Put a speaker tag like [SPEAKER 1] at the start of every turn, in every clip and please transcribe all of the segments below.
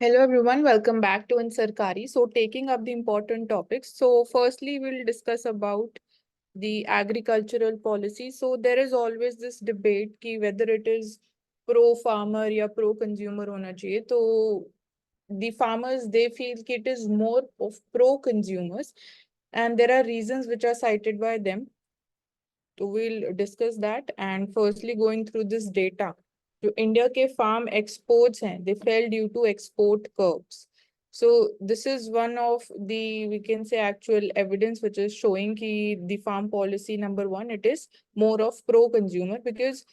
[SPEAKER 1] Hello everyone, welcome back to Ansarkari. So taking up the important topics. So firstly, we'll discuss about the agricultural policy. So there is always this debate ki whether it is pro farmer या pro consumer होना चाहिए. तो the farmers they feel कि it is more of pro consumers, and there are reasons which are cited by them. So we'll discuss that. And firstly, going through this data, जो India के farm exports हैं they fell due to export curbs. So this is one of the, we can say, actual evidence which is showing कि the farm policy number one, it is more of pro consumer, because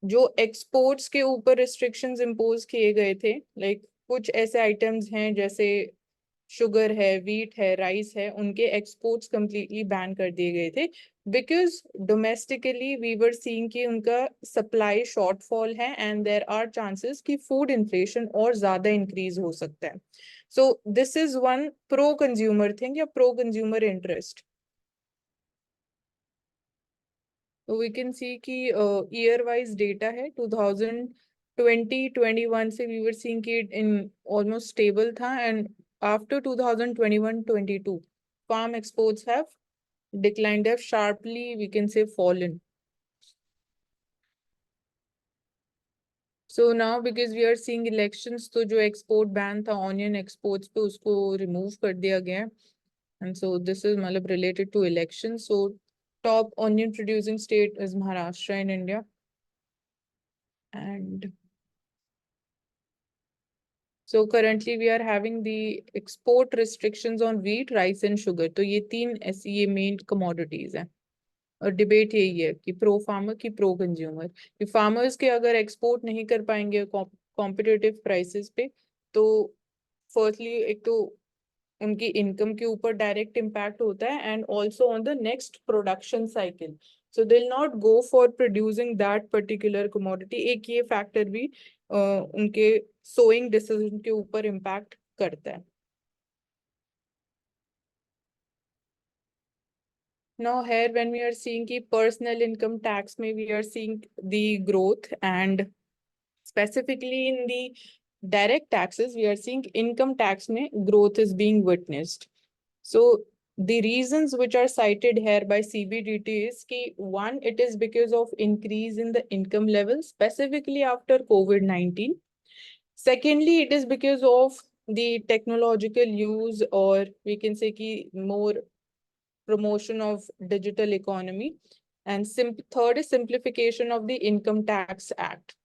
[SPEAKER 1] जो exports के ऊपर restrictions impose किए गए थे, like कुछ ऐसे items हैं जैसे शुगर है, वीट है, राइस है, उनके एक्सपोर्ट्स कंप्लीटली बैन कर दिए गए थे, because domestically we were seeing कि उनका सप्लाई शॉर्टफॉल है एंड देयर आर चांसेस कि फूड इन्फ्लेशन और ज्यादा इंक्रीज हो सकता है. So this is one pro consumer thing या प्रो कंज्यूमर इंटरेस्ट. तो वी कैन सी कि ईयर वाइज डेटा है 2020-21 से वी वर सीइंग कि इन ऑलमोस्ट स्टेबल था, and after 2021-22 farm exports have declined, have sharply, we can say, fallen. So now because we are seeing elections, तो जो export ban था onion exports पे उसको remove कर दिया गया, and so this is मतलब related to elections. So top onion producing state is Maharashtra in India, and so currently we are having the export restrictions on wheat, rice and sugar. तो ये तीन ऐसी ये main commodities हैं. और debate यही है कि प्रो फार्मर की प्रो कंज्यूमर, कि फार्मर्स के अगर एक्सपोर्ट नहीं कर पाएंगे कॉम्पिटिटिव प्राइसेस पे, तो फर्स्टली एक तो उनकी इनकम के ऊपर डायरेक्ट इम्पैक्ट होता है, and also on the next production cycle. So they will not go for producing that particular commodity. एक ये फैक्टर भी उनके सोइंग डिसीजन के ऊपर इम्पैक्ट करता है. Now here when we are seeing ki personal income tax mein we are seeing the growth, and specifically in the direct taxes we are seeing income tax mein growth is being witnessed. So the reasons which are cited here by CBDT is ki one, it is because of increase in the income level specifically after COVID-19. Secondly, it is because of the technological use, or we can say ki more promotion of digital economy, and third is simplification of the Income Tax Act.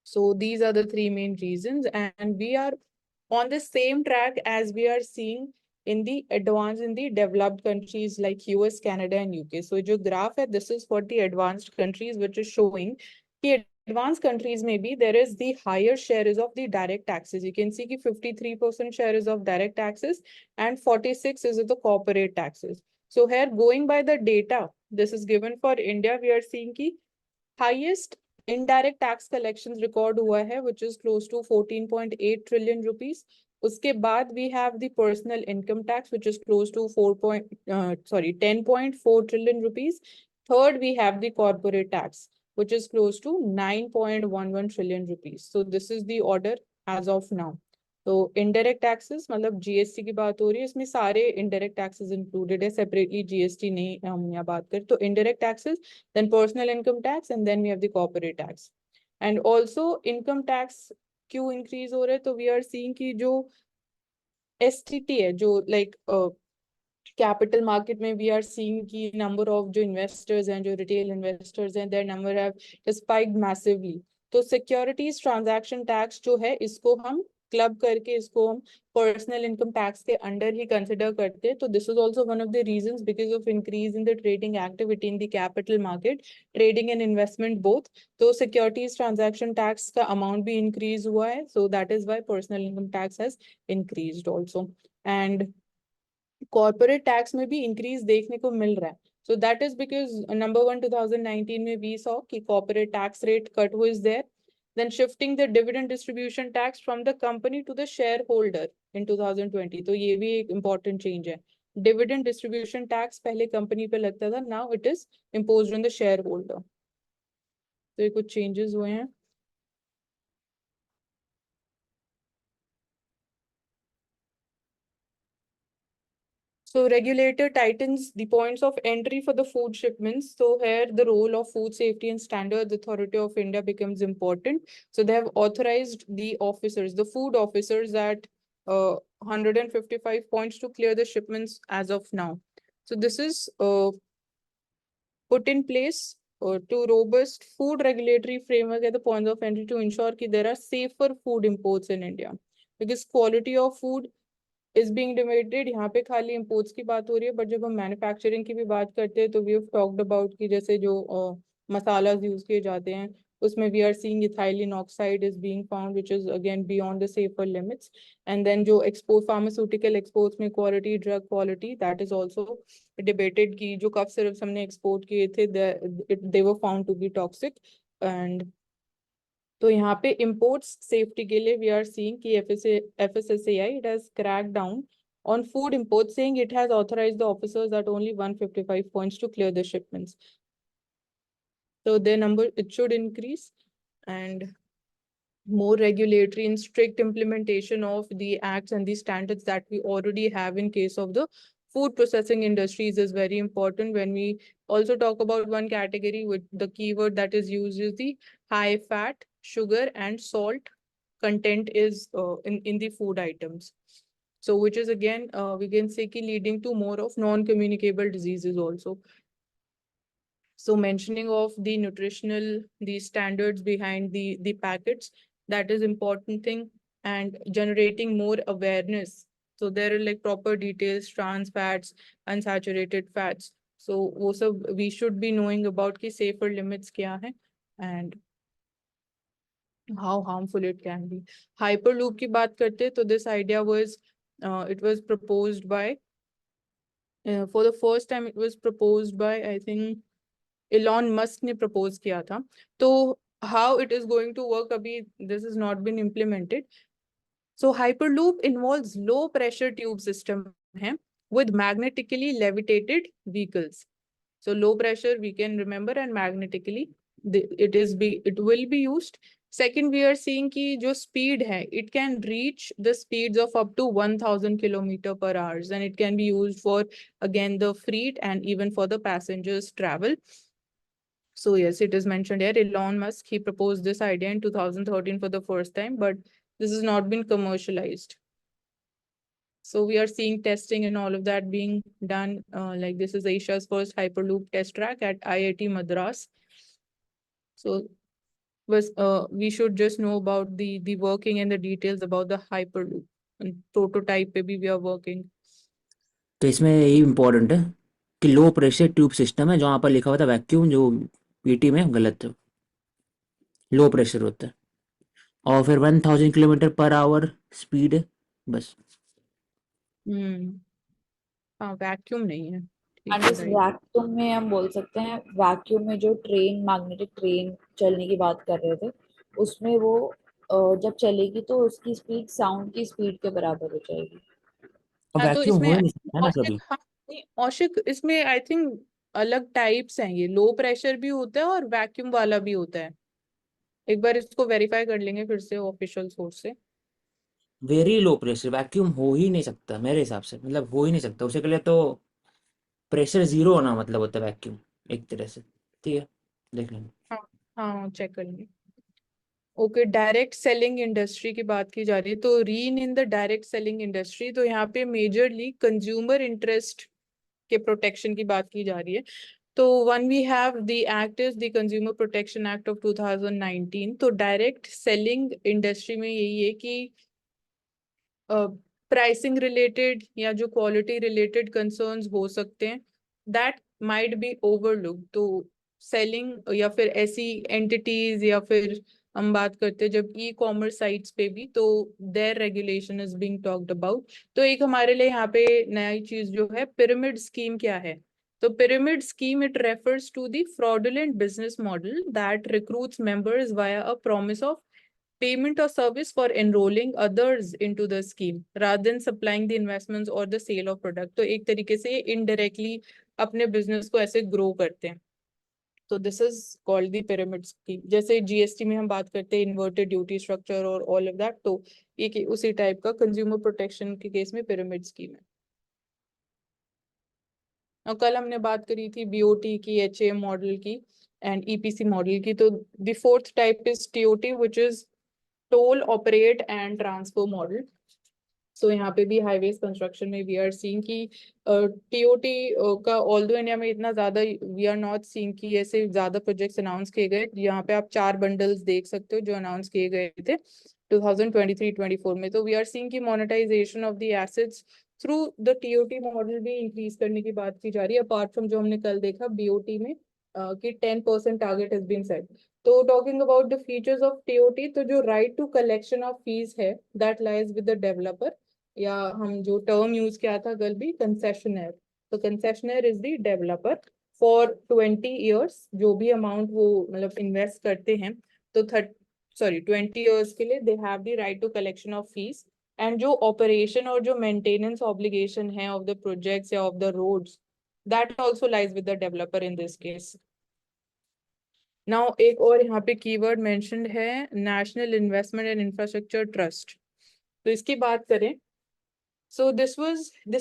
[SPEAKER 1] So these are the three main reasons, and we are on the same track as we are seeing in the advanced, in the developed countries like US, Canada and UK. So जो graph है, this is for the advanced countries, which is showing कि advanced countries maybe there is the higher share is of the direct taxes. You can see कि 53% share is of direct taxes and 46 is of the corporate taxes. So here, going by the data, this is given for India, we are seeing कि highest indirect tax collections record हुआ है, which is close to 14.8 trillion rupees. उसके बाद we have the personal income tax, which is close to 10.4 trillion rupees. Third, we have the corporate tax, which is close to 9.11 trillion rupees. So this is the order as of now. तो indirect taxes मतलब GST की बात हो रही है, इसमें सारे indirect taxes included है, सेपरेटली जीएसटी नहीं हम यहाँ बात करें. तो indirect taxes, then personal income tax, and then we have the corporate tax. And also income tax क्यों increase हो रहा है, तो we are seeing कि जो STT है, जो like कैपिटल मार्केट में वी आर सीइंग कि नंबर ऑफ जो इन्वेस्टर्स हैं, जो रिटेल इन्वेस्टर्स हैं, their number have spiked massively. तो सिक्योरिटीज ट्रांजैक्शन टैक्स जो है, इसको हम क्लब करके इसको हम पर्सनल इनकम टैक्स के अंडर ही कंसिडर करते हैं. तो this is also one of the reasons because of increase in the trading activity in the capital market, trading and investment both. तो सिक्योरिटीज ट्रांजैक्शन टैक्स का अमाउंट भी increase हुआ है, so that is why personal income tax has increased also. And corporate tax में भी increase देखने को मिल रहा है. So that is because number one 2019 में we saw कि corporate tax rate cut was there, then shifting the dividend distribution tax from the company to the shareholder in 2020. तो ये भी एक important change है. Dividend distribution tax पहले company पे लगता था, now it is imposed on the shareholder. तो ये कुछ changes हुए हैं. So regulator tightens the points of entry for the food shipments. So here the role of Food Safety and Standards Authority of India becomes important. So they have authorized the officers, the food officers at 155 points to clear the shipments as of now. So this is put in place to robust food regulatory framework at the points of entry to ensure that there are safer food imports in India. Because quality of food is being debated. यहाँ पे खाली imports की बात हो रही है, but जब हम manufacturing की भी बात करते हैं तो we have talked about कि जैसे जो मसालास यूज किए जाते हैं उसमें we are seeing ethylene oxide is being found, which is again beyond the safer limits. And then जो export pharmaceutical exports में quality, drug quality, that is also debated कि जो cough syrups हमने export किए थे they were found to be toxic. And तो यहाँ पे imports safety के लिए we are seeing कि FSSAI it has cracked down on food imports, saying it has authorized the officers at only 155 points to clear the shipments. So their number, it should increase, and more regulatory and strict implementation of the acts and the standards that we already have in case of the food processing industries is very important. When we also talk about one category, with the keyword that is used is the high fat, sugar and salt content is in the food items. So which is again, we can say ki leading to more of non-communicable diseases also. So mentioning of the nutritional, the standards behind the packets, that is important thing, and generating more awareness. So there are like proper details, trans fats, unsaturated fats. So वो सब we should be knowing about कि safer limits क्या है and how harmful it can be. Hyperloop की बात करते तो this idea was it was proposed by for the first time it was proposed by I think Elon Musk ने propose किया था. तो how it is going to work अभी this has not been implemented. So Hyperloop involves low pressure tube system है with magnetically levitated vehicles. So low pressure we can remember, and magnetically it will be used. Second, we are seeing कि जो speed है, it can reach the speeds of up to 1000 kilometer per hour, and it can be used for again the freight and even for the passengers travel. So yes, it is mentioned here. Elon Musk, he proposed this idea in 2013 for the first time, but this has not been commercialized. So we are seeing testing and all of that being done. Like this is Asia's first Hyperloop test track at IIT Madras. So we should just know about the working and the details about the Hyperloop. And prototype पे भी we are working.
[SPEAKER 2] तो इसमें यही important है कि low pressure tube system है, जो वहाँ पर लिखा हुआ था वैक्यूम, जो पीटी में गलत है, लो प्रेशर होता है, और फिर 1000 किलोमीटर पर आवर स्पीड है बस।
[SPEAKER 1] हाँ वैक्यूम नहीं है, ठीक
[SPEAKER 3] एंड
[SPEAKER 1] है
[SPEAKER 3] इस
[SPEAKER 1] राइट.
[SPEAKER 3] वैक्यूम में हम बोल सकते हैं, वैक्यूम में जो ट्रेन, मैग्नेटिक ट्रेन चलने की बात कर रहे थे, उसमें वो जब चलेगी तो उसकी स्पीड साउंड की स्पीड के बराबर हो जाएगी।
[SPEAKER 2] अब
[SPEAKER 1] हाँ तो
[SPEAKER 2] वैक्यूम
[SPEAKER 1] इसमें
[SPEAKER 2] हो ही नहीं सकता ना
[SPEAKER 1] औशिक,
[SPEAKER 2] कभी।
[SPEAKER 1] हाँ नहीं, औशिक इसमें आई थिंक अलग टाइप्स हैं, ये लो प्रेशर भी होता है और वैक्यूम वाला भी होता है. एक बार इसको वेरीफाई कर लेंगे फिर से ऑफिशियल सोर्स से.
[SPEAKER 2] वेरी लो प्रेशर वैक्यूम हो ही नहीं सकता मेरे हिसाब से, मतलब हो ही नहीं सकता। उसे के लिए तो प्रेशर जीरो होना मतलब होता है वैक्यूम, एक तरह से। ठीक है, देख लेंगे।
[SPEAKER 1] हाँ हाँ चेक कर लेंगे. ओके, डायरेक्ट सेलिंग इंडस्ट्री की बात की जा रही है. तो rein in the direct selling industry, तो यहाँ पे मेजरली कंज्यूमर इंटरेस्ट के प्रोटेक्शन की बात की जा रही है. तो one we have the act is the consumer protection act of 2019. तो डायरेक्ट सेलिंग इंडस्ट्री में यही है कि प्राइसिंग रिलेटेड या जो क्वालिटी रिलेटेड कंसर्न्स हो सकते हैं, दैट माइट बी ओवरलुक. तो सेलिंग या फिर ऐसी एंटिटीज, या फिर हम बात करते हैं जब ई कॉमर्स साइट्स पे भी, तो their regulation is being talked about. तो एक हमारे लिए यहाँ पे नई चीज जो है, पिरामिड स्कीम क्या है. तो pyramid scheme, it refers to the fraudulent business model that recruits members via a promise of payment or service for enrolling others into the scheme rather than supplying the investments or the sale of product. तो एक तरीके से indirectly अपने business को ऐसे grow करते हैं. तो this is called the pyramid scheme. जैसे GST में हम बात करते हैं inverted duty structure और all of that, तो एक उसी टाइप का consumer protection के केस में pyramid scheme है. और कल हमने बात करी थी बीओटी की, एचए मॉडल की एंड ईपीसी मॉडल की। तो the fourth type is TOT which is toll operate and transfer model. So यहाँ पे भी हाईवेज कंस्ट्रक्शन में वी आर सीइंग कि टीओटी का ऑल्दो इंडिया में इतना ज्यादा वी आर नॉट सीइंग कि ऐसे ज्यादा प्रोजेक्ट्स अनाउंस किए गए। यहाँ पे आप 4 बंडल्स देख सकते हो जो अनाउंस किए गए थे 2023-24 में। तो वी आर सीइंग कि monetisation of the assets through the TOT model भी इंक्रीज करने की बात की जा रही है, अपार्ट फ्रॉम जो हमने कल देखा बीओटी में कि 10% टारगेट हैज बीन सेट। तो talking about the features of TOT, तो जो right to collection of fees है that lies with the developer, या हम जो टर्म यूज किया था कल भी, कंसेशनर। तो concessionaire is the developer for 20 years, जो भी अमाउंट वो मतलब इन्वेस्ट करते हैं तो 20 ईयर्स के लिए they have the right to collection of fees. And जो ऑपरेशन और जो मेंटेनेंस ऑब्लिगेशन है ऑफ द प्रोजेक्ट्स या of the roads, that also lies with the developer in this case. Now एक और यहाँ पे कीवर्ड मेंशन्ड है, national investment and infrastructure trust. तो इसकी बात करें, So this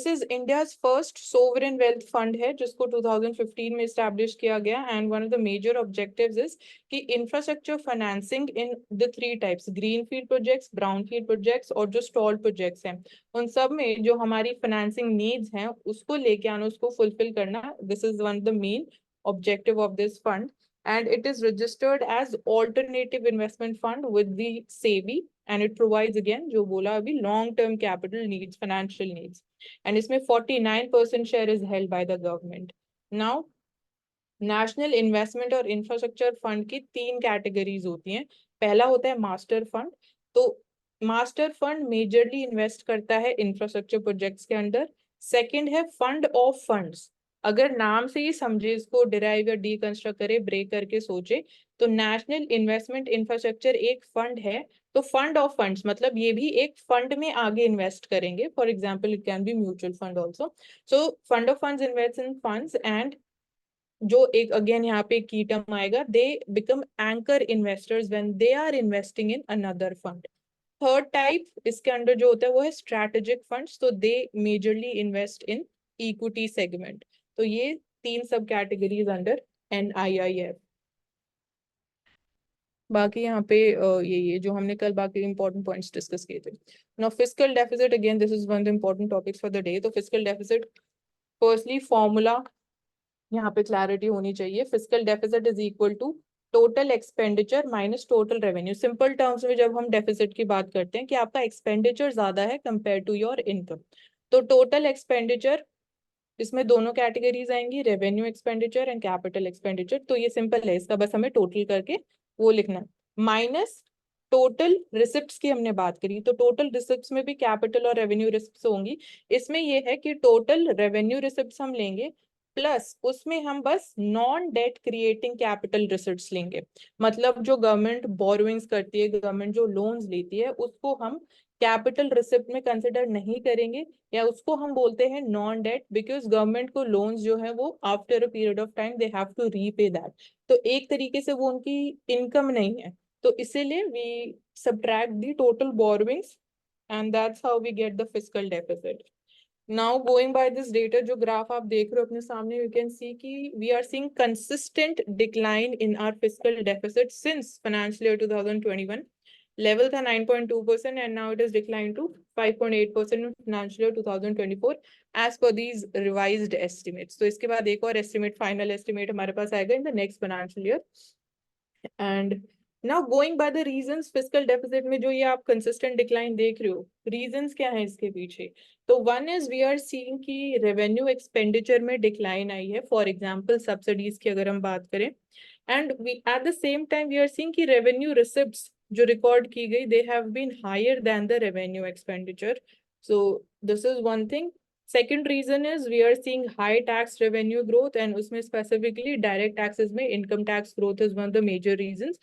[SPEAKER 1] is India's first sovereign wealth fund है जिसको 2015 में establish किया गया, and one of the major objectives is कि infrastructure financing in the 3 types, greenfield projects, brownfield projects और जो stalled projects हैं, उन सब में जो हमारी financing needs हैं उसको लेके आना, उसको fulfill करना, this is one of the main objective of this fund, and it is registered as alternative investment fund with the SEBI, and it provides again जो बोला अभी long term capital needs, financial needs, and इसमें 49% share is held by the government. Now national investment और infrastructure fund की 3 categories होती हैं। पहला होता है मास्टर फंड। तो मास्टर फंड मेजरली इन्वेस्ट करता है इंफ्रास्ट्रक्चर प्रोजेक्ट्स के अंदर। सेकंड है फंड ऑफ फंड्स। अगर नाम से ही समझे, इसको डिराइव या डीकंस्ट्रक्ट करे, ब्रेक करके सोचे, तो नेशनल इन्वेस्टमेंट इंफ्रास्ट्रक्चर एक फंड है। तो फंड ऑफ फंड्स मतलब ये भी एक फंड में आगे इन्वेस्ट करेंगे। For example it can be mutual fund also. So fund of funds invest in funds, and जो एक अगेन यहाँ पे की टर्म आएगा, they become anchor investors when they are investing in another fund. Third type इसके under जो होता है वो है स्ट्रैटेजिक फंड्स। तो they majorly invest in equity segment. तो ये 3 सब कैटेगरीज अंडर NIIF। बाकी यहाँ पे ये जो हमने कल बाकी इंपॉर्टेंट पॉइंट्स डिस्कस किए थे। Now fiscal deficit, again this is one of the important topics for the day. तो फिस्कल डेफिसिट, फर्स्टली फॉर्मूला यहाँ पे क्लैरिटी होनी चाहिए। Fiscal deficit is equal to total expenditure minus total revenue. Simple terms में जब हम deficit की बात करते हैं कि आपका एक्सपेंडिचर ज्यादा है कंपेयर टू योर इनकम, तो टोटल एक्सपेंडिचर, इसमें दोनों कैटेगरीज आएंगी, revenue expenditure and capital expenditure. तो ये सिंपल है, इसका बस हमें टोटल करके वो लिखना है, माइनस टोटल रिसिप्ट्स की हमने बात करी। तो टोटल रिसिप्ट्स में भी कैपिटल और रेवेन्यू रिसिप्ट्स होंगी। इसमें ये है कि टोटल रेवेन्यू रिसिप्ट्स हम लेंगे, प्लस उसमें हम बस non debt creating capital receipts लेंगे। मतलब जो गवर्नमेंट बोरोइंग्स करती है, गवर्नमेंट जो लोन्स लेती है, उसको हम कैपिटल रिसिप्ट में कंसिडर नहीं करेंगे, या उसको हम बोलते हैं नॉन डेट, बिकॉज गवर्नमेंट को लोन्स जो है वो after a period of time they have to repay that. तो एक तरीके से वो उनकी इनकम नहीं है, तो इसीलिए we subtract the total borrowings, and that's how we get the fiscal deficit. Now going by this data, जो ग्राफ आप देख रहे हो अपने सामने, यू कैन सी कि we are seeing consistent decline in our fiscal deficit since financial year 2021। Level था 9.2% and now it is decline to 5.8% in financial year 2024 as per these revised estimates. तो इसके बाद एक और एस्टिमेट, फाइनल एस्टिमेट हमारे पास आएगा in the next financial year. And now going by the reasons, fiscal deficit में जो ये आप कंसिस्टेंट डिक्लाइन देख रहे हो, रीजंस क्या है इसके पीछे? तो one is we are seeing कि रेवेन्यू एक्सपेंडिचर में डिक्लाइन आई है, फॉर एग्जांपल सब्सिडीज की अगर हम बात करें, and we at the same time we are seeing कि रेवेन्यू रिसिप्ट्स जो रिकॉर्ड की गई, they have been higher than the revenue expenditure. So this is one thing. Second reason is we are seeing high tax revenue growth, and उसमें specifically direct taxes में income tax growth is one of the major reasons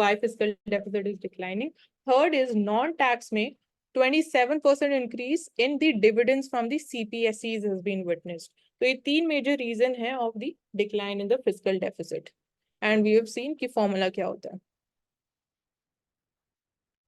[SPEAKER 1] why fiscal deficit is declining. Third is non-tax में 27% increase in the dividends from the CPSEs has been witnessed. तो ये 3 major reason है of the decline in the fiscal deficit, and we have seen कि formula क्या होता है।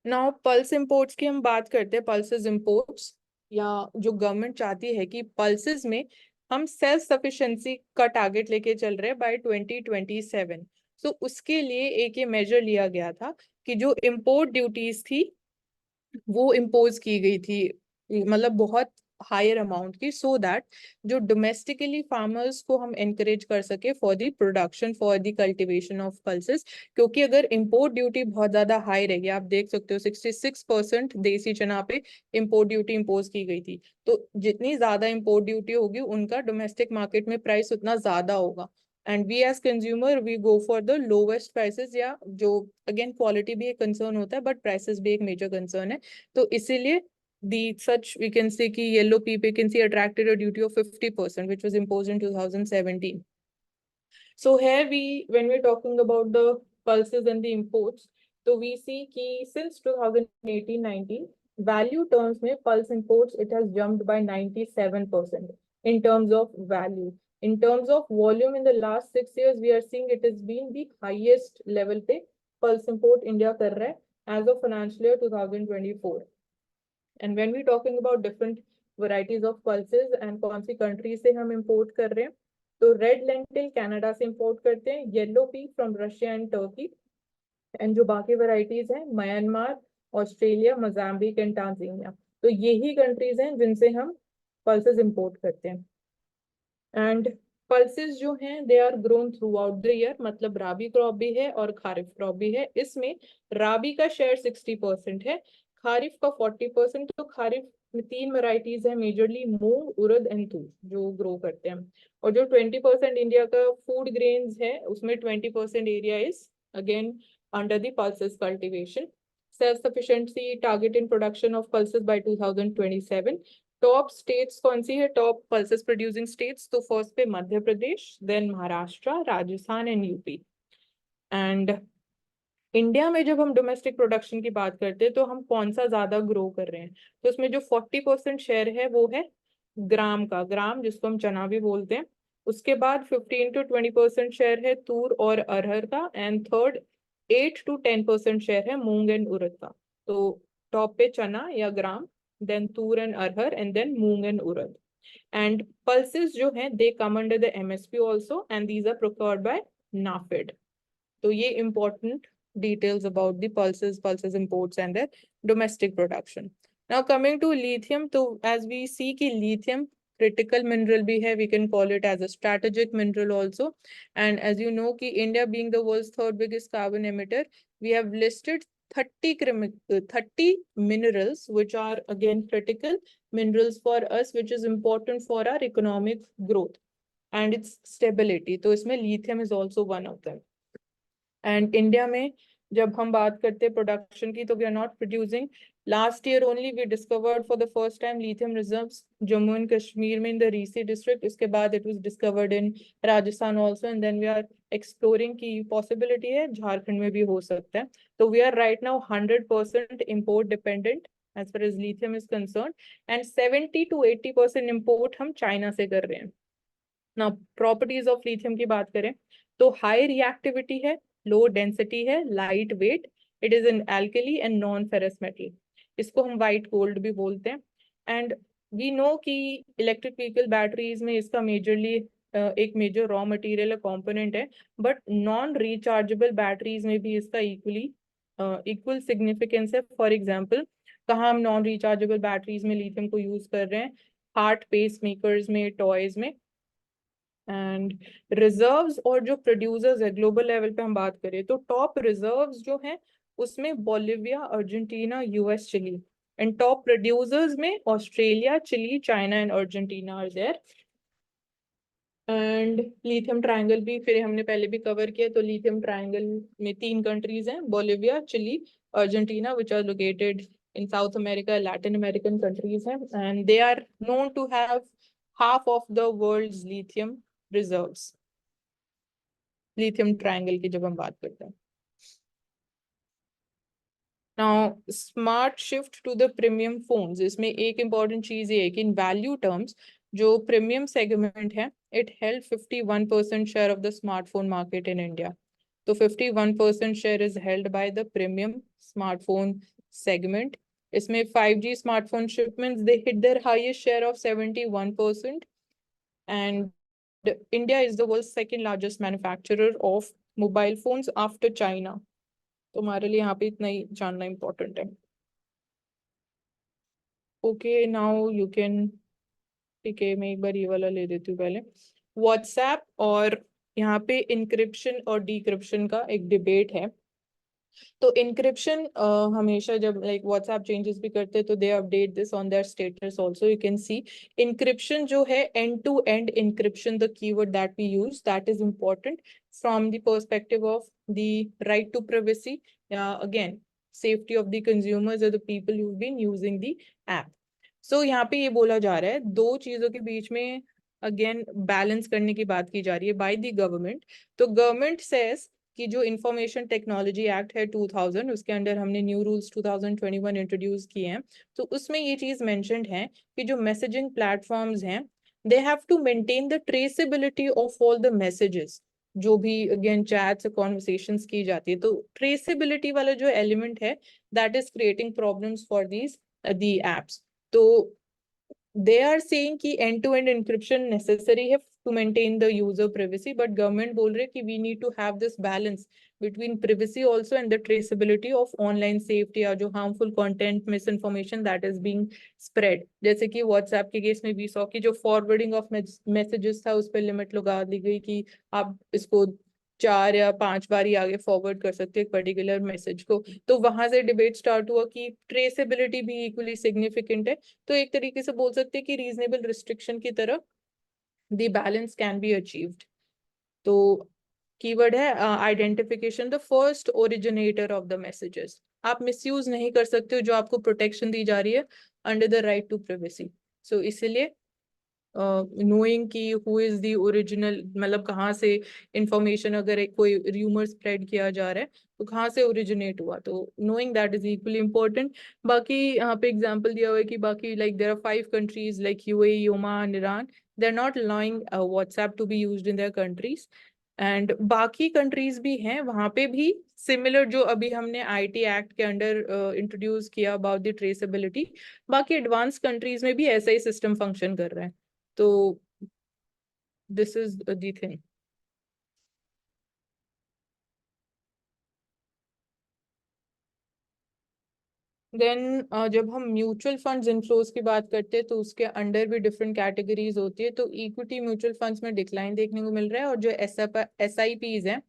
[SPEAKER 1] Now pulse imports की हम बात करते हैं, pulses imports, या जो गवर्नमेंट चाहती है कि पल्सेस में हम सेल्फ सफिशिएंसी का टारगेट लेके चल रहे हैं बाय 2027। सो उसके लिए एक ये मेजर लिया गया था कि जो इम्पोर्ट ड्यूटीज थी वो इम्पोज की गई थी, मतलब बहुत हायर अमाउंट की, सो दैट जो डोमेस्टिकली फार्मर्स को हम एनकरेज कर सके for the production, for the cultivation of pulses. क्योंकि अगर इम्पोर्ट ड्यूटी बहुत ज्यादा हाई रहेगी, आप देख सकते हो 66% देसी चना पे इम्पोर्ट ड्यूटी इम्पोज की गई थी, तो जितनी ज्यादा इम्पोर्ट ड्यूटी होगी उनका डोमेस्टिक मार्केट में प्राइस उतना ज्यादा होगा। And we as consumer we go for the lowest prices, या जो अगेन क्वालिटी भी एक कंसर्न होता है बट प्राइसेस भी एक मेजर कंसर्न है। तो इसीलिए the such we can say कि yellow pea vacancy attracted a duty of 50% which was imposed in 2017. So here we, when we're talking about the pulses and the imports, so we see कि since 2018-19 value terms में pulse imports it has jumped by 97% in terms of value. In terms of volume in the last 6 years we are seeing it has been the highest level पे pulse import India कर रहा है as of financial year 2024. And when we talking about different varieties of pulses and कौन सी country से हम import कर रहे हैं, तो red lentil Canada से import करते हैं, yellow pea from Russia and Turkey, and जो बाकी varieties हैं Myanmar, Australia, Mozambique and Tanzania, तो यही countries हैं जिनसे हम pulses import करते हैं। एंड पल्सेस जो हैं they are grown throughout the year, मतलब राबी क्रॉप भी है और खारिफ क्रॉप भी है। इसमें राबी का शेयर 60% है, खारिफ का 40%। तो खारिफ में 3 वैरायटीज है मेजरली, मूंग, उड़द एंड तूर जो ग्रो करते हैं। और जो 20% इंडिया का फूड ग्रेन्स है उसमें 20% area is again under the pulses cultivation. Self sufficiency target in production of pulses by 2027। Top states कौन सी है, टॉप पल्सेस प्रोड्यूसिंग स्टेट्स? तो फर्स्ट पे Madhya Pradesh, then Maharashtra, Rajasthan and UP. And India में जब हम डोमेस्टिक प्रोडक्शन की बात करते हैं तो हम कौन सा ज्यादा ग्रो कर रहे हैं, तो उसमें जो 40% शेयर है वो है ग्राम का, ग्राम जिसको हम चना भी बोलते हैं। उसके बाद 15 to 20% शेयर है तूर और अरहर का, एंड थर्ड 8 to 10% शेयर है मूंग एंड उड़द का। तो टॉप पे चना या ग्राम, then tur and arhar, and then moong and urad. And pulses जो हैं they come under the MSP also, and these are procured by NAFED. तो ये important details about the pulses imports and their domestic production. Now coming to lithium, तो as we see कि lithium critical mineral भी है, we can call it as a strategic mineral also. And as you know कि India being the world's 3rd biggest carbon emitter, we have listed 30 minerals which are again critical minerals for us, which is important for our economic growth and its stability. तो इसमें lithium is also one of them. And India में जब हम बात करते हैं production की, तो we are not producing. Last year only we discovered for the first time lithium reserves Jammu and Kashmir में in the Reasi district. इसके बाद it was discovered in Rajasthan also, and then we are exploring की possibility है झारखंड में भी हो सकता है। तो we are right now 100% import dependent as far as lithium is concerned, and 70 to 80% import हम चाइना से कर रहे हैं। Now properties of lithium की बात करें तो high reactivity है, लो डेंसिटी है, light weight, it is an alkali and non ferrous metal, इसको हम वाइट गोल्ड भी बोलते हैं। एंड वी नो कि इलेक्ट्रिक व्हीकल बैटरीज में इसका मेजरली एक मेजर रॉ मटेरियल कंपोनेंट है, बट नॉन रिचार्जेबल बैटरीज में भी इसका इक्वल सिग्निफिकेंस है। फॉर एग्जाम्पल कहाँ हम नॉन रिचार्जेबल बैटरीज में लिथियम को यूज कर रहे हैं, हार्ट पेस मेकर्स में, टॉयज में। एंड रिजर्व्स और जो प्रोड्यूसर्स है ग्लोबल लेवल पे हम बात करें तो टॉप रिजर्व्स जो हैं उसमें Bolivia, Argentina, US, Chile, and top producers में Australia, Chile, China and Argentina are there. And lithium triangle भी फिर हमने पहले भी कवर किया, तो लिथियम ट्रायंगल में 3 कंट्रीज हैं, Bolivia, Chile, Argentina, which are located in South America, Latin American countries हैं, and they are known to have half of the world's lithium reserves. Lithium triangle की जब हम बात करते हैं। Now smart shift to the premium phones, इसमें एक important चीज ये है कि in value terms जो premium segment है it held 51% share of the smartphone market in India. तो 51% share is held by the premium smartphone segment. इसमें 5G smartphone shipments they hit their highest share of 71%. and India is the world's second largest manufacturer of mobile phones after China. तो हमारे लिए यहाँ पे इतना ही जानना important है. Okay, now you can, ठीक है, मैं एक बार ये वाला ले देती हूँ पहले. व्हाट्सएप और यहाँ पे इंक्रिप्शन और डिक्रिप्शन का एक डिबेट है. तो इंक्रिप्शन हमेशा जब लाइक व्हाट्सएप चेंजेस भी करते हैं तो they update this on their status also. You can see encryption जो है end to end encryption, the keyword that we use, that is important from the perspective of the right to privacy, again safety of the consumers or the people who've been using the app. So यहाँ पे ये बोला जा रहा है दो चीजों के बीच में अगेन बैलेंस करने की बात की जा रही है बाय द गवर्नमेंट. तो गवर्नमेंट सेज कि जो इंफॉर्मेशन टेक्नोलॉजी एक्ट है 2000, उसके अंडर हमने न्यू रूल्स 2021 इंट्रोड्यूस किए हैं. तो उसमें ये चीज मेंशन्ड है कि जो मैसेजिंग प्लेटफॉर्म्स हैं they have to maintain the traceability of all the messages. जो भी अगेन चैट्स कॉन्वर्सेशंस की जाती है, तो ट्रेसेबिलिटी वाला जो एलिमेंट है that is creating problems for these the apps. तो they are saying कि end-to-end encryption necessary है to maintain the user privacy, but government बोल रहे कि we need to have this balance between privacy also and the traceability of online safety या जो harmful content, misinformation that is being spread. जैसे कि WhatsApp के case में भी सौ की जो forwarding of messages था उस पर लिमिट लगा दी गई कि आप इसको 4 या 5 बार ही आगे फॉरवर्ड कर सकते हैं एक पर्टिकुलर मैसेज को. तो वहां से डिबेट स्टार्ट हुआ कि ट्रेसेबिलिटी भी इक्वली सिग्निफिकेंट है. तो एक तरीके से बोल सकते हैं कि रीजनेबल रिस्ट्रिक्शन की तरह the balance can be achieved. तो कीवर्ड है identification the first originator of the messages. आप मिसयूज नहीं कर सकते हो जो आपको प्रोटेक्शन दी जा रही है under the right to privacy. So इसलिए नोइंग कि हु इज द ओरिजिनल, मतलब कहाँ से इंफॉर्मेशन, अगर एक कोई रूमर स्प्रेड किया जा रहा है तो कहाँ से ओरिजिनेट हुआ, तो knowing that is equally important. बाकी यहाँ पे एग्जांपल दिया हुआ है कि बाकी like there are 5 countries like UAE, Oman, Iran, they are not allowing WhatsApp to be used in their countries. And बाकी कंट्रीज भी हैं वहां पे भी सिमिलर जो अभी हमने आईटी एक्ट के अंडर इंट्रोड्यूस किया अबाउट द ट्रेसेबिलिटी, बाकी एडवांस कंट्रीज में भी ऐसा ही सिस्टम फंक्शन कर रहा है. तो this is the thing. Then जब हम म्यूचुअल फंड्स इनफ्लोज की बात करते हैं तो उसके अंडर भी डिफरेंट कैटेगरीज होती है. तो इक्विटी म्यूचुअल फंड्स में डिक्लाइन देखने को मिल रहा है और जो SIPs हैं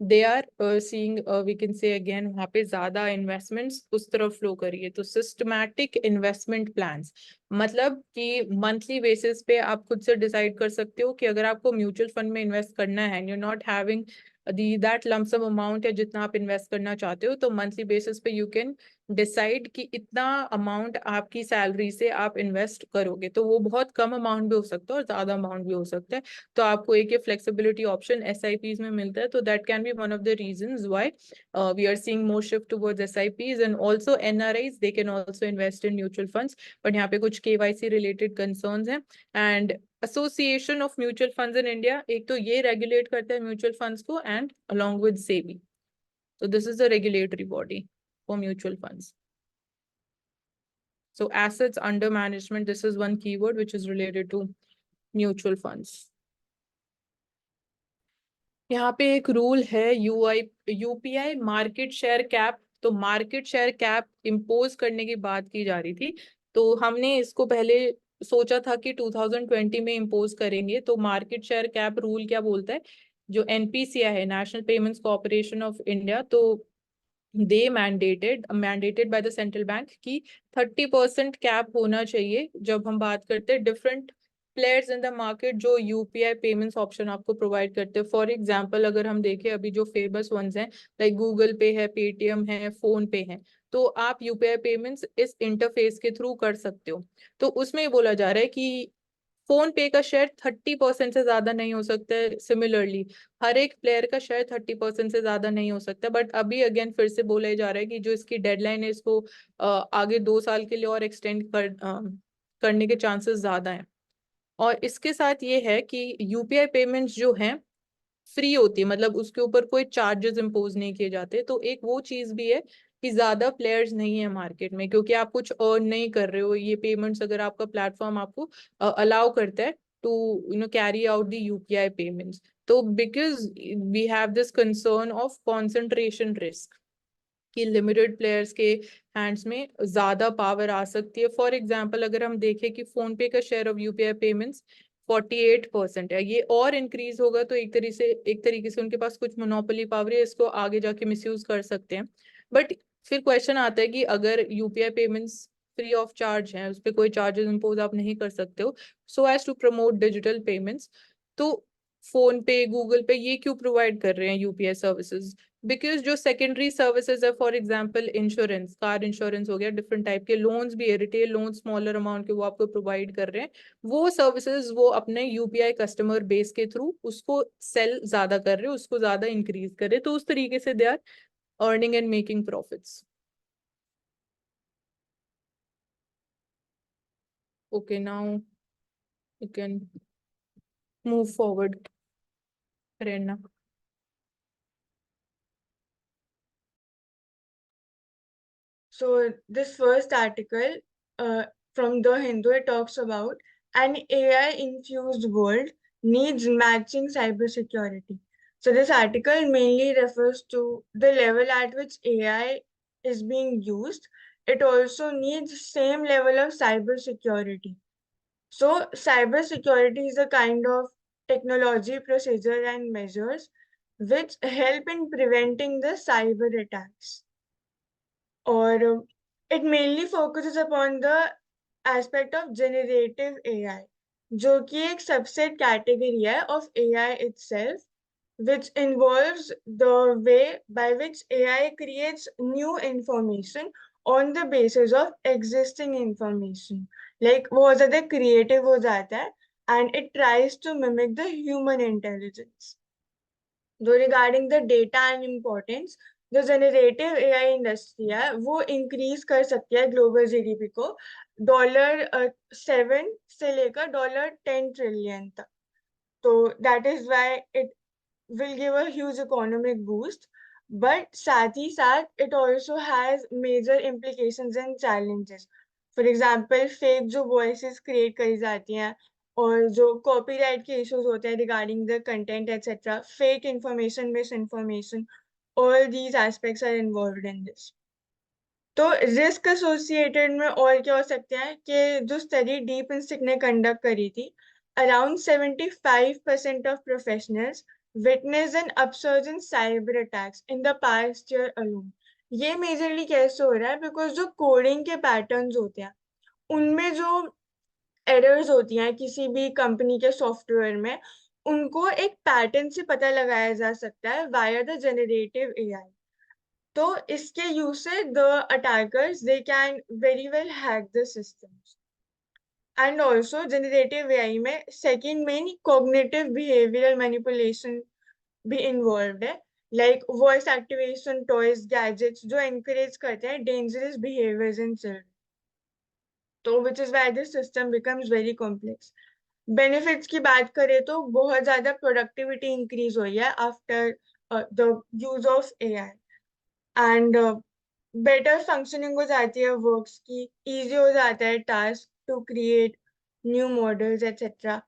[SPEAKER 1] they are seeing, we can say again वहाँ पे ज्यादा इन्वेस्टमेंट्स उस तरफ फ्लो करिए. तो सिस्टमैटिक इन्वेस्टमेंट प्लान्स मतलब कि मंथली बेसिस पे आप खुद से डिसाइड कर सकते हो कि अगर आपको म्यूचुअल फंड में इन्वेस्ट करना है and you not having that lump sum amount या जितना आप इन्वेस्ट करना चाहते हो, तो मंथली बेसिस पे यू कैन डिसाइड कि इतना अमाउंट आपकी सैलरी से आप इन्वेस्ट करोगे. तो वो बहुत कम अमाउंट भी हो सकता है और ज्यादा अमाउंट भी हो सकता है. तो आपको एक ये फ्लेक्सिबिलिटी ऑप्शन SIPs में मिलता है. तो that can be one of the reasons why we are seeing more shift towards SIPs and also NRIs, they can also invest in mutual funds. But यहाँ पे कुछ KYC रिलेटेड कंसर्न्स हैं. And association of mutual funds in India, एक तो ये regulate करता है mutual funds को and along with SEBI. So this is the regulatory body for mutual funds. So assets under management, this is one keyword which is related to mutual funds. यहाँ पे एक rule है UPI मार्केट शेयर कैप. तो market share cap impose करने की बात की जा रही थी. तो हमने इसको पहले सोचा था कि 2020 में इम्पोज करेंगे. तो मार्केट शेयर कैप रूल क्या बोलता है, जो NPCI है, national payments corporation of India, तो they mandated by the central bank कि 30% कैप होना चाहिए जब हम बात करते हैं different players in the market जो UPI पेमेंट्स ऑप्शन आपको प्रोवाइड करते हैं. फॉर एग्जांपल अगर हम देखें अभी जो फेमस वंस हैं लाइक गूगल पे है, पेटीएम है, फोन पे है, तो आप UPI पेमेंट्स इस इंटरफेस के थ्रू कर सकते हो. तो उसमें ये बोला जा रहा है कि फोन पे का शेयर 30% से ज्यादा नहीं हो सकता है. सिमिलरली हर एक प्लेयर का शेयर 30% से ज्यादा नहीं हो सकता. बट अभी अगेन फिर से बोला जा रहा है कि जो इसकी डेडलाइन है इसको आगे 2 साल के लिए और एक्सटेंड करने के चांसेस ज्यादा हैं. और इसके साथ ये है कि UPI पेमेंट्स जो हैं फ्री होती है, मतलब उसके ऊपर कोई चार्जेस इम्पोज नहीं किए जाते. तो एक वो चीज भी है कि ज्यादा प्लेयर्स नहीं है मार्केट में क्योंकि आप कुछ अर्न नहीं कर रहे हो. ये पेमेंट्स अगर आपका प्लेटफॉर्म आपको अलाउ करता है to carry out the UPI payments. So because we have this concern of concentration risk कि लिमिटेड प्लेयर्स के हैंड्स में ज्यादा पावर आ सकती है. फॉर एग्जांपल अगर हम देखें कि फोन पे का शेयर ऑफ यूपीआई पेमेंट्स 48% है, ये और इंक्रीज होगा तो एक तरीके से उनके पास कुछ मोनोपोली पावर है, इसको आगे जाके मिसयूज कर सकते हैं. बट फिर क्वेश्चन आता है कि अगर UPI payments free of charge हैं, उस पर कोई चार्जेस इम्पोज आप नहीं कर सकते हो, so as to promote digital payments, तो फोन पे गूगल पे ये क्यों प्रोवाइड कर रहे हैं यूपीआई सर्विसेज? बिकॉज जो सेकेंडरी सर्विसेज है, for example insurance, car insurance हो गया, डिफरेंट टाइप के लोन्स भी है, रिटेल लोन स्मॉलर अमाउंट के वो आपको प्रोवाइड कर रहे हैं, वो सर्विसेज वो अपने यूपीआई कस्टमर बेस के थ्रू उसको सेल ज्यादा कर रहे हैं, उसको ज्यादा इंक्रीज कर रहे हैं, तो उस तरीके से they are earning and making profits. Okay, now you can move forward, Prerna.
[SPEAKER 4] So this first article from The Hindu, it talks about an AI-infused world needs matching cybersecurity. So this article mainly refers to the level at which AI is being used. It also needs same level of cybersecurity. So cybersecurity is a kind of technology, procedure, and measures which help in preventing the cyber attacks. Or it mainly focuses upon the aspect of generative AI, जो कि एक subset category है of AI itself, which involves the way by which AI creates new information on the basis of existing information. Like वो ज़्यादा creative हो जाता है and it tries to mimic the human intelligence. Though regarding the data and importance, जो generative AI industry है वो increase कर सकती है ग्लोबल जीडीपी को $7 से लेकर $10 ट्रिलियन तक. तो that is why it will give a huge economic boost, but साथ ही साथ it also has major implications and challenges. For example, fake जो voices create करी जाती हैं और जो copyright के issues होते हैं regarding the content etc. Fake information, misinformation, all these aspects are involved in this. तो रिस्क एसोसिएटेड में और क्या हो सकते हैं कि जो स्टडी डीप इंस्टिक ने कंडक्ट करी थी, around 75% of professionals witnessed an upsurge in cyber attacks in the past year alone. ये मेजरली कैसे हो रहा है? बिकॉज जो कोडिंग के पैटर्न्स होते हैं उनमें जो एरर्स होती हैं किसी भी कंपनी के सॉफ्टवेयर में, उनको एक पैटर्न से पता लगाया जा सकता है वाया द जनरेटिव एआई. तो इसके यूज से the attackers they can very well hack the systems. And also generative AI में second main cognitive behavioural manipulation भी इन्वॉल्व है, like voice activation toys gadgets जो एनकरेज करते हैं डेंजरस बिहेवियर्स इन चिल्ड्रन. तो which is why this system becomes very complex. Benefits की बात करें तो बहुत ज्यादा प्रोडक्टिविटी इंक्रीज हुई है after the use of AI and better functioning हो जाती है वर्क्स की, इजी हो जाता है task to create new models etcetera.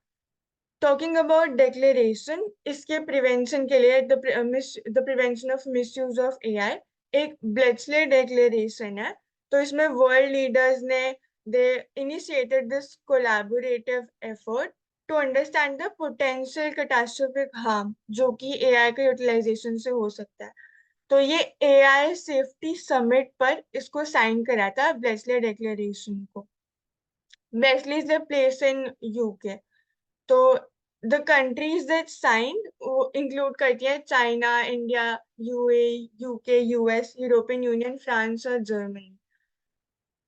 [SPEAKER 4] Talking about declaration, इसके प्रिवेंशन के लिए the prevention of misuse of AI एक ब्लेचले डिक्लेरेशन है. तो इसमें वर्ल्ड लीडर्स ने they initiated this collaborative effort to understand the potential catastrophic harm जो कि एआई के यूटिलाइजेशन से हो सकता है. तो ये एआई सेफ्टी समिट पर इसको साइन करा था ब्लेचले डिक्लेरेशन को. Bletchley is the place in UK. तो द कंट्रीज दैट साइंड वो इंक्लूड करती है China, India, UAE, UK, US, European union, France और जर्मनी.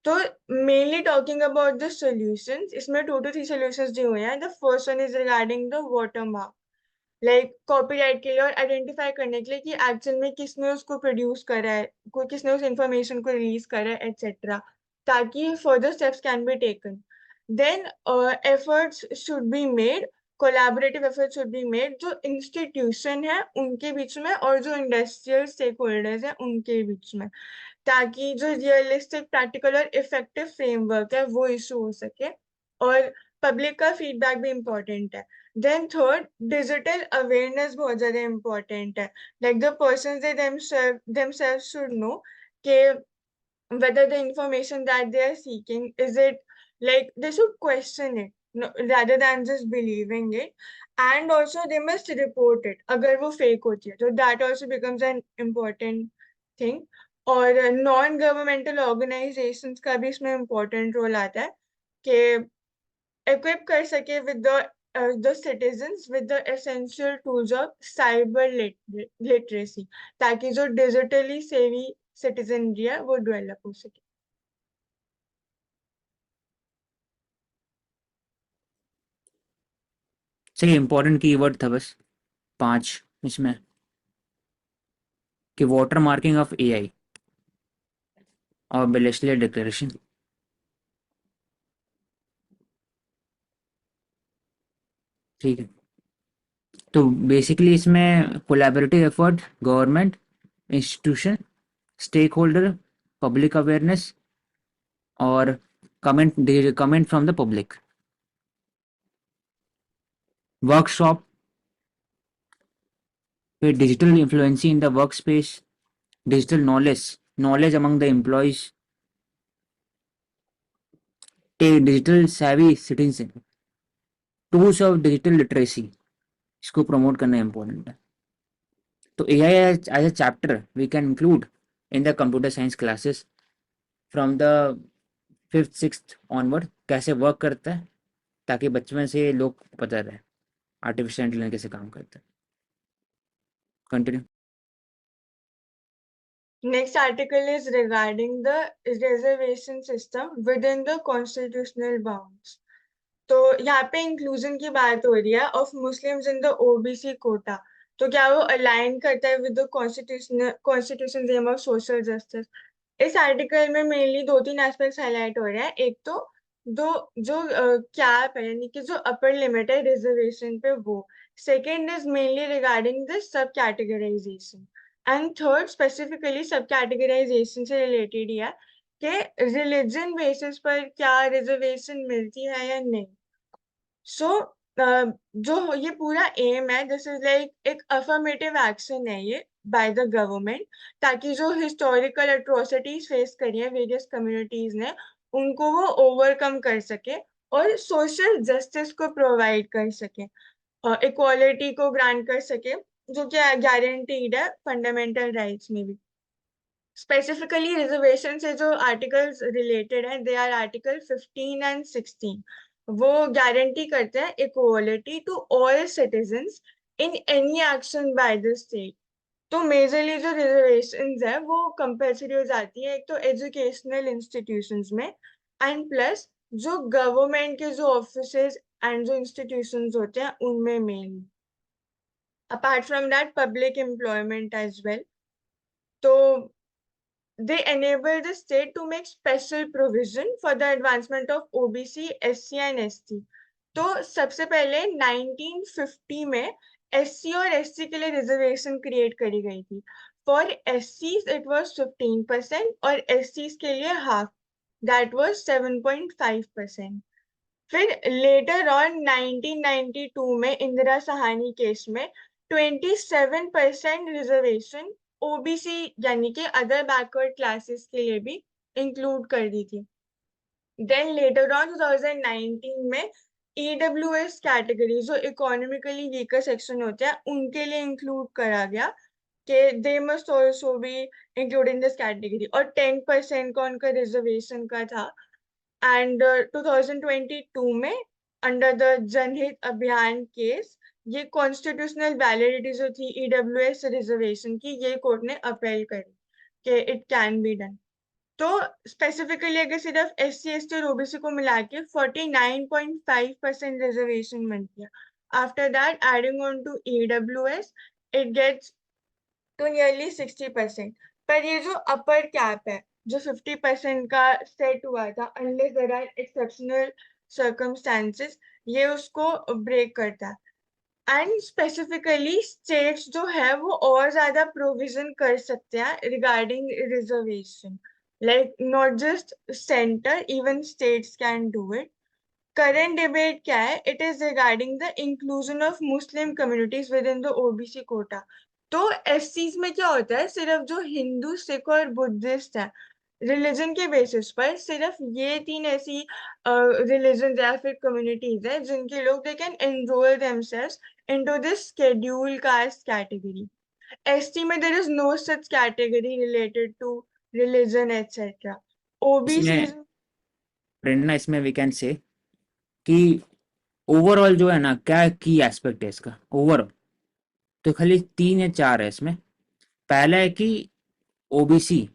[SPEAKER 4] तो mainly talking about the solutions, इसमें 2 to 3 सॉल्यूशंस दिए हुए हैं. The first one is regarding the watermark, like copyright के लिए और आइडेंटिफाई करने के लिए कि एक्चुअल में किसने उसको प्रोड्यूस करा है, कोई किसने उस इंफॉर्मेशन को रिलीज करा है एटसेट्रा, ताकि further steps can be taken. Then efforts should be made, collaborative efforts should be made जो इंस्टीट्यूशन है उनके बीच में और जो इंडस्ट्रियल स्टेक होल्डर्स हैं उनके बीच में, ताकि जो रियलिस्टिक, प्रैक्टिकल और इफेक्टिव फ्रेमवर्क है वो इशू हो सके. और पब्लिक का फीडबैक भी इम्पोर्टेंट है. देन थर्ड, डिजिटल अवेयरनेस बहुत ज्यादा इम्पोर्टेंट है. Like the person they themselves should know कि whether the information that they are seeking, is it, like, they should question it, no, rather than just believing it. And also they must report it अगर वो fake होती है, तो that also becomes an important thing. और non governmental organisations का भी इसमें important role आता है कि equip कर सके with the citizens with the essential tools of cyber literacy, ताकि जो digitally savvy citizenry है वो डेवलप हो सके.
[SPEAKER 2] सही इंपॉर्टेंट कीवर्ड था बस 5 इसमें कि वाटर मार्किंग ऑफ एआई और बेलेस्लियर डिक्लेरेशन. ठीक है, तो बेसिकली इसमें collaborative effort, government, institution, stakeholder, public awareness और comment from the public. Workshop पे digital fluency in the workspace, digital knowledge among the employees, digital savvy citizen, tools of digital literacy, इसको promote करना important है. तो AI as a chapter we can include in the computer science classes from the 5th 6th onward. कैसे work करता है ताकि बचपन से लोग पता रहे आर्टिफिशियल इंटेलिजेंस कैसे काम करता है. Continue.
[SPEAKER 4] Next article is regarding the reservation system within the constitutional bounds. तो यहाँ पे इंक्लूजन की बात हो रही है of Muslims in the OBC quota. तो क्या वो अलाइन करता है with the constitution aim of social justice? इस आर्टिकल में मेनली 2-3 एस्पेक्ट्स हाईलाइट हो रहे हैं. एक तो दो जो कैप है, यानी कि जो अपर लिमिट है रिजर्वेशन पे, वो. Second is mainly regarding the sub categorisation. And third specifically sub categorisation से रिलेटेड ही है कि रिलीजन बेसिस पर क्या रिजर्वेशन मिलती है या नहीं. सो जो ये पूरा एम है, दिस इज लाइक एक अफर्मेटिव एक्शन है ये बाय द गवर्नमेंट, ताकि जो हिस्टोरिकल एट्रोसिटीज फेस करी है वेरियस कम्युनिटीज ने, उनको वो ओवरकम कर सके और सोशल जस्टिस को प्रोवाइड कर सके, इक्वालिटी को ग्रांट कर सके, जो कि गारंटीड है फंडामेंटल राइट्स में भी. स्पेसिफिकली रिजर्वेशन से जो आर्टिकल्स रिलेटेड हैं, दे आर आर्टिकल 15 एंड 16. वो गारंटी करते हैं equality to all citizens in any action by the state. तो मेजरली जो रिजर्वेशंस है वो कंपल्सरी हो जाती है एक तो एजुकेशनल इंस्टीट्यूशंस में, एंड प्लस जो गवर्नमेंट के जो ऑफिसेज एंड जो इंस्टीट्यूशंस होते हैं उनमें mainly. Apart from that public employment as well. तो they enable the state to make special provision for the advancement of OBC, SC and ST. तो सबसे पहले 1950 में SC और SC के लिए रिजर्वेशन क्रिएट करी गई थी. फॉर SCs it was 15% और SCs के लिए हाफ, that was 7.5%. फिर लेटर ऑन 1992 में इंदिरा सहानी केस में 27% रिजर्वेशन ओबीसी यानी कि अदर बैकवर्ड क्लासेस के लिए भी इंक्लूड कर दी थी. देन लेटर ऑन 2019 में ईडब्ल्यूएस कैटेगरी, जो इकोनॉमिकली वीकर सेक्शन होते हैं, उनके लिए इंक्लूड करा गया कि they must also be include in this category, और 10% का उनका रिजर्वेशन का था. एंड 2022 में अंडर द जनहित अभियान केस ये कॉन्स्टिट्यूशनल वैलिडिटी जो थी ईडब्ल्यूएस रिजर्वेशन की, ये कोर्ट ने अपील करी कि इट कैन बी डन. तो स्पेसिफिकली अगर सिर्फ SC, ST और OBC को मिला के 49.5% रिजर्वेशन मिलती है. After that adding on to EWS it gets to nearly 60%. पर ये जो अपर कैप है जो 50% का सेट हुआ था, unless there are exceptional circumstances, ये उसको ब्रेक करता है. एंड स्पेसिफिकली स्टेट्स जो है वो और ज्यादा प्रोविजन कर सकते हैं regarding reservation, like not just centre, even states can do it. Current debate क्या है, it is regarding the inclusion of Muslim communities with in the OBC quota. तो एससीज में क्या होता है, सिर्फ जो हिंदू, सिख और बुद्धिस्ट है, रिलीजन के बेसिस पर सिर्फ ये तीन ऐसी रिलीजन या फिर कम्युनिटीज है जिनके लोग they can enrol themselves into this schedule caste category. ST में there is no such category related to religion etcetera. OBC
[SPEAKER 2] इसमें प्रेरणा, इसमें वी कैन से कि ओवरऑल जो है ना, क्या की एस्पेक्ट है इसका ओवरऑल, तो खाली 3 या 4 है इसमें। पहला है कि ओबीसी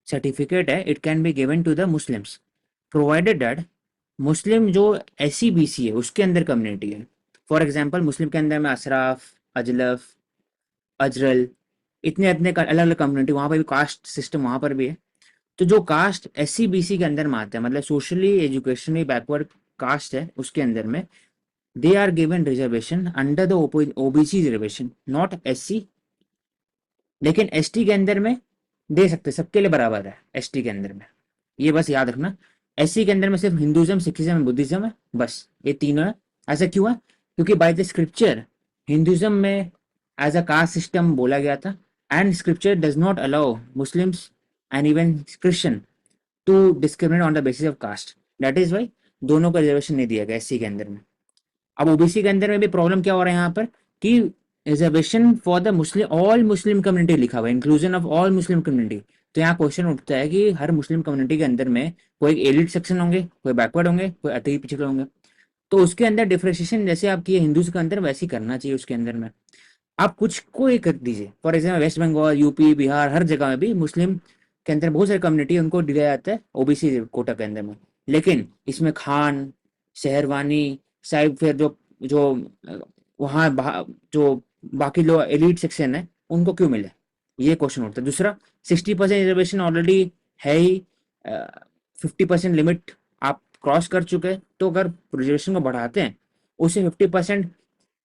[SPEAKER 2] सर्टिफिकेट है, it can be given to the Muslims provided that Muslim जो एससी बीसी है उसके अंदर कम्युनिटी है। फॉर एग्जांपल मुस्लिम के अंदर में अशराफ, अजलफ, अजरल, इतने इतने अलग अलग कम्युनिटी, वहाँ पर भी कास्ट सिस्टम वहाँ पर भी है। तो जो कास्ट एससी बीसी के अंदर में आते हैं, मतलब सोशली एजुकेशनली बैकवर्ड कास्ट है, उसके अंदर में they are given reservation under the OBC reservation, not SC. लेकिन एसटी के अंदर में दे सकते, सबके लिए बराबर है एसटी के अंदर में, ये बस याद रखना। एससी के अंदर में सिर्फ हिंदुज्म, सिखिज्म, बुद्धिज्म है, बस ये तीनों है। ऐसा क्यों है? क्योंकि बाय द स्क्रिप्चर हिंदुज्म में एज अ कास्ट सिस्टम बोला गया था, and scripture does not allow Muslims and even Christian to discriminate on the basis of caste. That is why दोनों को रिजर्वेशन नहीं दिया गया एससी के अंदर में। अब ओबीसी के अंदर में भी प्रॉब्लम क्या हो रहा है यहाँ पर कि reservation for the Muslim, all Muslim community लिखा हुआ है, inclusion of all Muslim community. तो यहाँ क्वेश्चन उठता है कि हर मुस्लिम कम्युनिटी के अंदर में कोई एलिट सेक्शन होंगे, कोई बैकवर्ड होंगे, कोई अति पिछड़े होंगे। तो उसके अंदर डिफरेंशिएशन जैसे आप किए हिंदूज के अंदर, वैसे ही करना चाहिए उसके अंदर में। आप कुछ को एक कर दीजिए, for example West Bengal, UP, Bihar, हर जगह में भी मुस्लिम के अंदर बहुत सारी कम्युनिटी उनको दिया जाता है ओबीसी कोटा के अंदर में। लेकिन इसमें खान, शहरवानी, साहिब, फिर जो जो वहाँ जो बाकी लोग एलिट सेक्शन है उनको क्यों मिले, ये क्वेश्चन उठता है। दूसरा, 60% रिजर्वेशन ऑलरेडी है ही, 50% लिमिट आप क्रॉस कर चुके हैं, तो अगर रिजर्वेशन को बढ़ाते हैं उससे 50%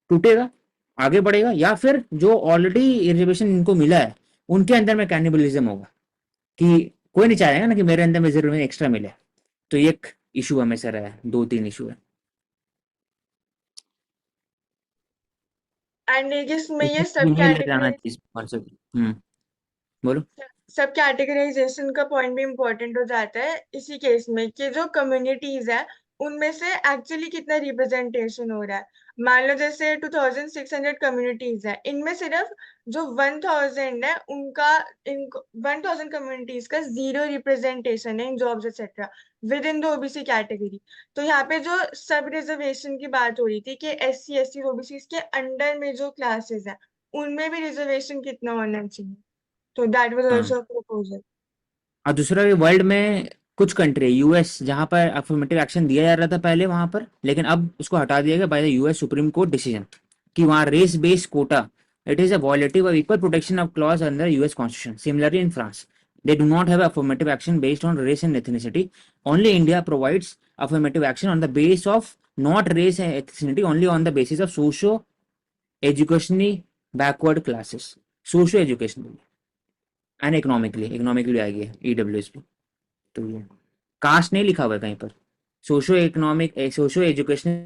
[SPEAKER 2] टूटेगा, आगे बढ़ेगा, या फिर जो ऑलरेडी रिजर्वेशन इनको मिला है उनके अंदर में कैनिबलिज्म होगा, कि कोई नहीं चाहेगा ना कि मेरे अंदर में रिजर्वेशन एक्स्ट्रा मिले। तो ये एक इशू हमेशा रहा है, 2-3 इशू है।
[SPEAKER 4] एंड इसमें ये सब
[SPEAKER 2] इसमें नहीं ले जाना
[SPEAKER 4] कैटेगरी,
[SPEAKER 2] चाहिए कॉन्सेप्ट। बोलो।
[SPEAKER 4] सब कैटेगराइजेशन का पॉइंट भी इम्पोर्टेंट हो जाता है इसी केस में कि जो कम्युनिटीज है उनमें से एक्चुअली कितना रिप्रेजेंटेशन हो रहा है। मान लो जैसे 2600 कम्युनिटीज है, इनमें सिर्फ जो 1000 है उनका, इन 1000 कम्युनिटीज का जीरो रिप्रेजेंटेशन है in jobs etcetera with in the OBC category. तो यहाँ पे जो सब रिजर्वेशन की बात हो रही थी कि एससी, एसटी, ओबीसी के अंडर में जो क्लासेस है उनमें भी रिजर्वेशन कितना होना चाहिए। तो दैट वाज
[SPEAKER 2] हाँ,
[SPEAKER 4] आल्सो अ प्रपोजल।
[SPEAKER 2] और दूसरा भी वर्ल्ड में कुछ कंट्री, यूएस, जहाँ पर अफर्मेटिव एक्शन दिया जा रहा था पहले वहां पर, लेकिन अब उसको हटा दिया गया by the US Supreme Court decision, कि वहाँ race based quota, it is a violative of equal protection of clause under US constitution. Similarly in France they do not have affirmative action based on race and ethnicity. Only India provides affirmative action on the base of not race and ethnicity, only on the basis of socio educationally backward classes, socio educationally and economically आएगी EWS भी। तो ये cast नहीं लिखा हुआ है कहीं पर, सोशो इकोनॉमिक, सोशो एजुकेशनल